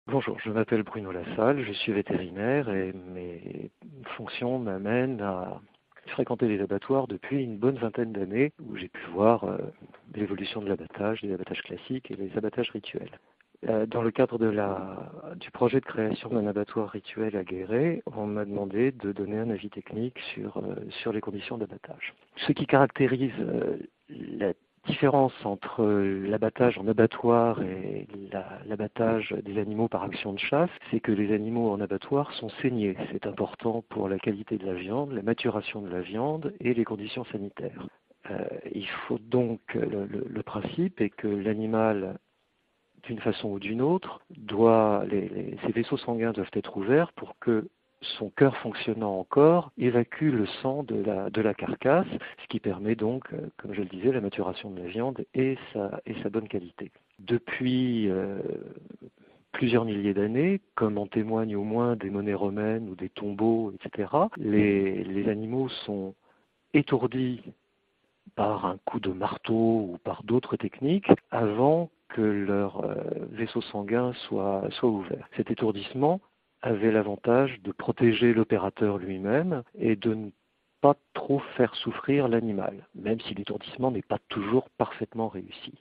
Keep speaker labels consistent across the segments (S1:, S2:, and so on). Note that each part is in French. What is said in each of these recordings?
S1: Bonjour, je m'appelle Bruno Lassalle, je suis vétérinaire et mes fonctions m'amènent à fréquenter les abattoirs depuis une bonne vingtaine d'années où j'ai pu voir l'évolution de l'abattage, les abattages classiques et les abattages rituels. Dans le cadre du projet de création d'un abattoir rituel à Guéret, on m'a demandé de donner un avis technique sur les conditions d'abattage. Ce qui caractérise la différence entre l'abattage en abattoir et l'abattage des animaux par action de chasse, c'est que les animaux en abattoir sont saignés. C'est important pour la qualité de la viande, la maturation de la viande et les conditions sanitaires. Il faut donc, le principe est que l'animal, d'une façon ou d'une autre, ses vaisseaux sanguins doivent être ouverts pour que son cœur fonctionnant encore évacue le sang de la carcasse, ce qui permet donc, comme je le disais, la maturation de la viande et sa bonne qualité. Depuis plusieurs milliers d'années, comme en témoignent au moins des monnaies romaines ou des tombeaux, etc., les animaux sont étourdis par un coup de marteau ou par d'autres techniques avant que leur vaisseau sanguin soit ouvert. Cet étourdissement avait l'avantage de protéger l'opérateur lui-même et de ne pas trop faire souffrir l'animal, même si l'étourdissement n'est pas toujours parfaitement réussi.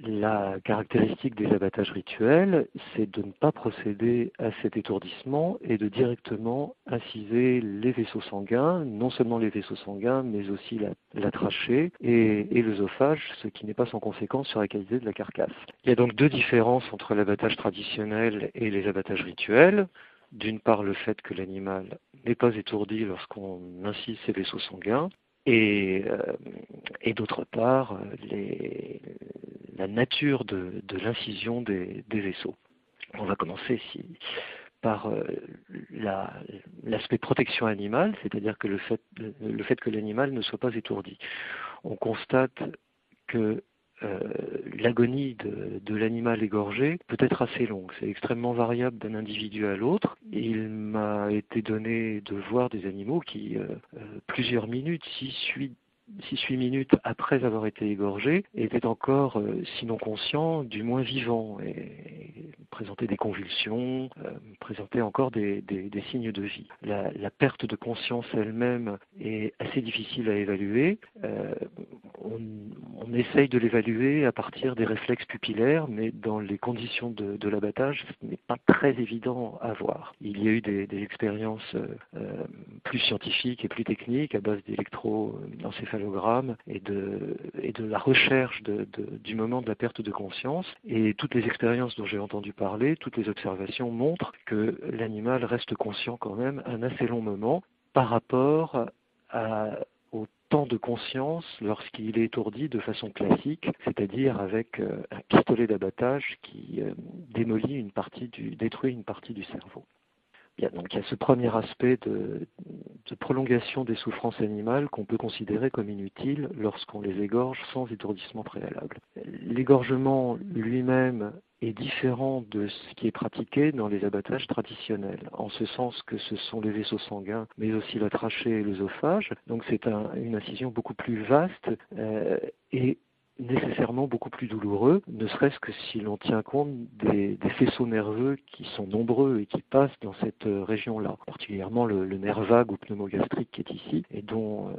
S1: La caractéristique des abattages rituels, c'est de ne pas procéder à cet étourdissement et de directement inciser les vaisseaux sanguins, non seulement les vaisseaux sanguins, mais aussi la trachée et l'œsophage, ce qui n'est pas sans conséquence sur la qualité de la carcasse. Il y a donc deux différences entre l'abattage traditionnel et les abattages rituels. D'une part, le fait que l'animal n'est pas étourdi lorsqu'on incise ses vaisseaux sanguins, et d'autre part, la nature de l'incision des vaisseaux. On va commencer par l'aspect protection animale, c'est-à-dire que le fait que l'animal ne soit pas étourdi. On constate que l'agonie de l'animal égorgé peut être assez longue. C'est extrêmement variable d'un individu à l'autre. Il m'a été donné de voir des animaux qui, plusieurs minutes, 6-8 minutes après avoir été égorgés, étaient encore, sinon conscients, du moins vivants, et présentaient des convulsions, présentaient encore des signes de vie. La perte de conscience elle-même est assez difficile à évaluer. On essaye de l'évaluer à partir des réflexes pupillaires, mais dans les conditions de l'abattage, ce n'est pas très évident à voir. Il y a eu des expériences plus scientifiques et plus techniques à base d'électroencéphalogramme et de la recherche du moment de la perte de conscience. Et toutes les expériences dont j'ai entendu parler, toutes les observations montrent que l'animal reste conscient quand même un assez long moment par rapport au temps de conscience lorsqu'il est étourdi de façon classique, c'est-à-dire avec un pistolet d'abattage qui détruit une partie du cerveau. Bien, donc il y a ce premier aspect de prolongation des souffrances animales qu'on peut considérer comme inutile lorsqu'on les égorge sans étourdissement préalable. L'égorgement lui-même est différent de ce qui est pratiqué dans les abattages traditionnels, en ce sens que ce sont les vaisseaux sanguins, mais aussi la trachée et l'œsophage. Donc c'est une incision beaucoup plus vaste et nécessairement beaucoup plus douloureux, ne serait-ce que si l'on tient compte des faisceaux nerveux qui sont nombreux et qui passent dans cette région-là, particulièrement le nerf vague ou pneumogastrique qui est ici et dont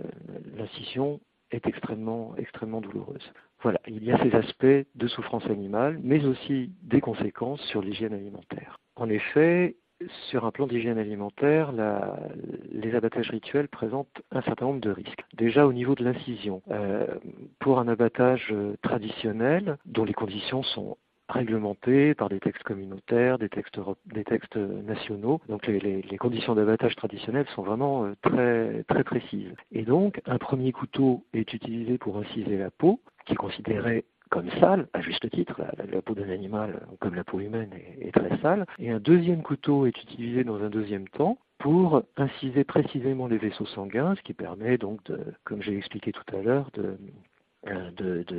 S1: l'incision est extrêmement douloureuse. Voilà, il y a ces aspects de souffrance animale, mais aussi des conséquences sur l'hygiène alimentaire. En effet, sur un plan d'hygiène alimentaire, les abattages rituels présentent un certain nombre de risques. Déjà au niveau de l'incision, pour un abattage traditionnel, dont les conditions sont réglementées par des textes communautaires, des textes nationaux, donc les conditions d'abattage traditionnelles sont vraiment très, très précises. Et donc, un premier couteau est utilisé pour inciser la peau, qui est considérée comme sale, à juste titre, la peau d'un animal, comme la peau humaine, est très sale. Et un deuxième couteau est utilisé dans un deuxième temps pour inciser précisément les vaisseaux sanguins, ce qui permet donc, comme j'ai expliqué tout à l'heure, de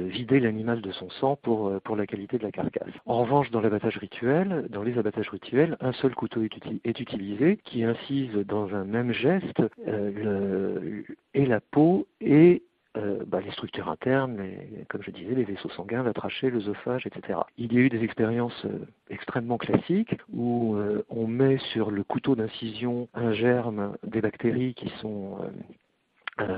S1: vider l'animal de son sang pour la qualité de la carcasse. En revanche, dans les abattages rituels, un seul couteau est utilisé qui incise dans un même geste et la peau et les structures internes, comme je disais, les vaisseaux sanguins, la trachée, l'œsophage, etc. Il y a eu des expériences extrêmement classiques où on met sur le couteau d'incision un germe des bactéries qui sont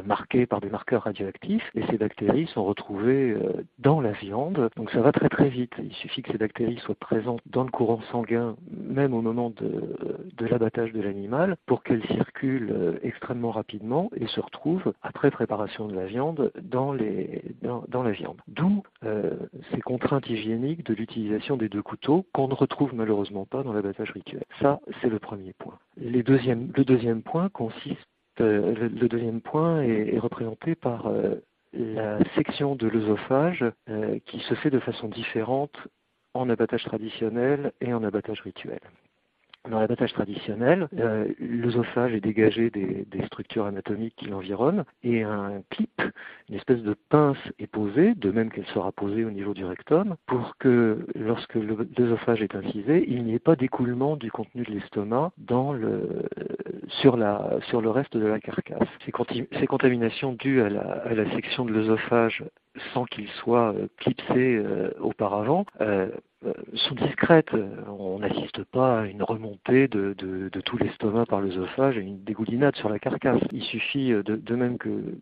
S1: marquées par des marqueurs radioactifs, et ces bactéries sont retrouvées dans la viande. Donc ça va très très vite. Il suffit que ces bactéries soient présentes dans le courant sanguin, même au moment de l'abattage de l'animal, pour qu'elles circulent extrêmement rapidement et se retrouvent, après préparation de la viande, dans la viande. D'où ces contraintes hygiéniques de l'utilisation des deux couteaux qu'on ne retrouve malheureusement pas dans l'abattage rituel. Ça, c'est le premier point. Le deuxième point consiste le deuxième point est représenté par la section de l'œsophage qui se fait de façon différente en abattage traditionnel et en abattage rituel. Dans l'abattage traditionnel, l'œsophage est dégagé des structures anatomiques qui l'environnent et un clip, une espèce de pince est posée, de même qu'elle sera posée au niveau du rectum, pour que lorsque l'œsophage est incisé, il n'y ait pas d'écoulement du contenu de l'estomac sur le reste de la carcasse. Ces contaminations dues à la section de l'œsophage sans qu'il soit clipsé auparavant, sont discrètes. On n'assiste pas à une remontée de tout l'estomac par l'œsophage et une dégoulinade sur la carcasse. Il suffit, de même que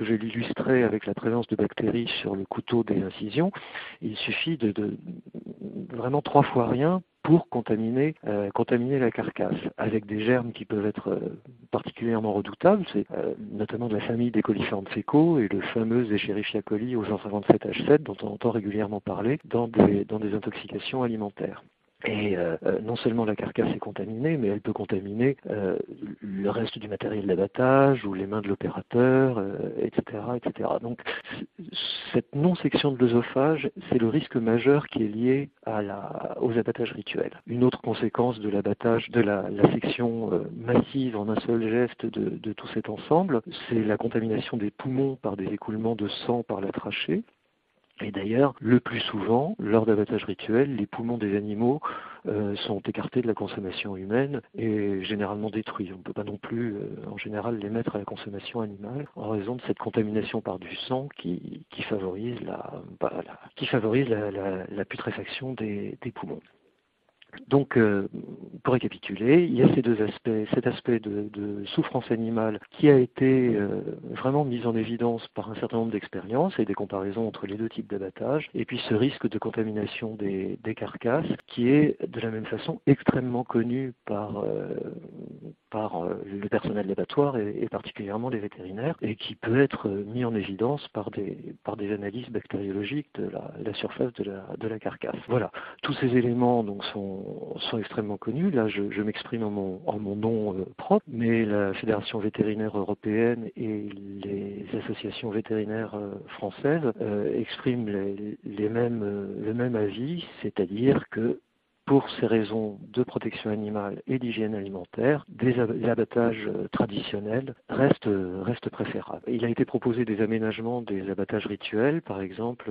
S1: je l'illustrais avec la présence de bactéries sur le couteau des incisions, il suffit de vraiment 3 fois rien pour contaminer la carcasse, avec des germes qui peuvent être particulièrement redoutables, c'est notamment de la famille des coliformes fécaux et le fameux Escherichia coli aux 157H7 dont on entend régulièrement parler dans des intoxications alimentaires. Et non seulement la carcasse est contaminée, mais elle peut contaminer le reste du matériel d'abattage ou les mains de l'opérateur, etc., etc. Donc cette non-section de l'œsophage, c'est le risque majeur qui est lié aux abattages rituels. Une autre conséquence de l'abattage, de la section massive en un seul geste de tout cet ensemble, c'est la contamination des poumons par des écoulements de sang par la trachée. Et d'ailleurs, le plus souvent, lors d'abattage rituel, les poumons des animaux sont écartés de la consommation humaine et généralement détruits. On ne peut pas non plus, en général, les mettre à la consommation animale en raison de cette contamination par du sang qui favorise la putréfaction des poumons. Donc, pour récapituler, il y a ces deux aspects, cet aspect de souffrance animale qui a été vraiment mis en évidence par un certain nombre d'expériences et des comparaisons entre les deux types d'abattage, et puis ce risque de contamination des carcasses qui est de la même façon extrêmement connu par le personnel d'abattoir et particulièrement les vétérinaires, et qui peut être mis en évidence par des analyses bactériologiques de la surface de la carcasse. Voilà, tous ces éléments donc sont extrêmement connus. Là, je m'exprime en mon nom propre, mais la Fédération vétérinaire européenne et les associations vétérinaires françaises expriment le même avis, c'est-à-dire que pour ces raisons de protection animale et d'hygiène alimentaire, des abattages traditionnels restent préférables. Il a été proposé des aménagements des abattages rituels, par exemple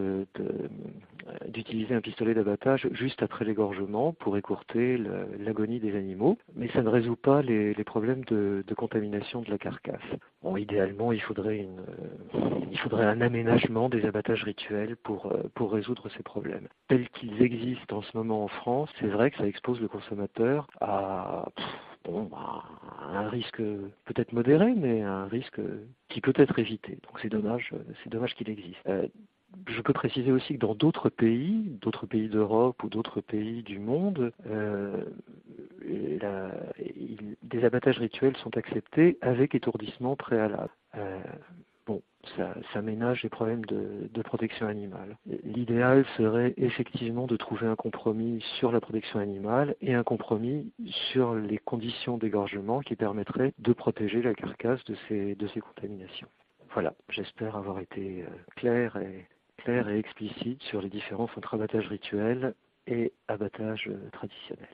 S1: d'utiliser un pistolet d'abattage juste après l'égorgement pour écourter l'agonie des animaux, mais ça ne résout pas les problèmes de contamination de la carcasse. Bon, idéalement, il faudrait un aménagement des abattages rituels pour résoudre ces problèmes. Tels qu'ils existent en ce moment en France, c'est vrai que ça expose le consommateur à un risque peut-être modéré, mais un risque qui peut être évité. Donc c'est dommage qu'il existe. Je peux préciser aussi que dans d'autres pays d'Europe ou d'autres pays du monde, des abattages rituels sont acceptés avec étourdissement préalable. Ça ménage les problèmes de protection animale. L'idéal serait effectivement de trouver un compromis sur la protection animale et un compromis sur les conditions d'égorgement qui permettraient de protéger la carcasse de ces contaminations. Voilà, j'espère avoir été clair et explicite sur les différences entre abattage rituel et abattage traditionnel.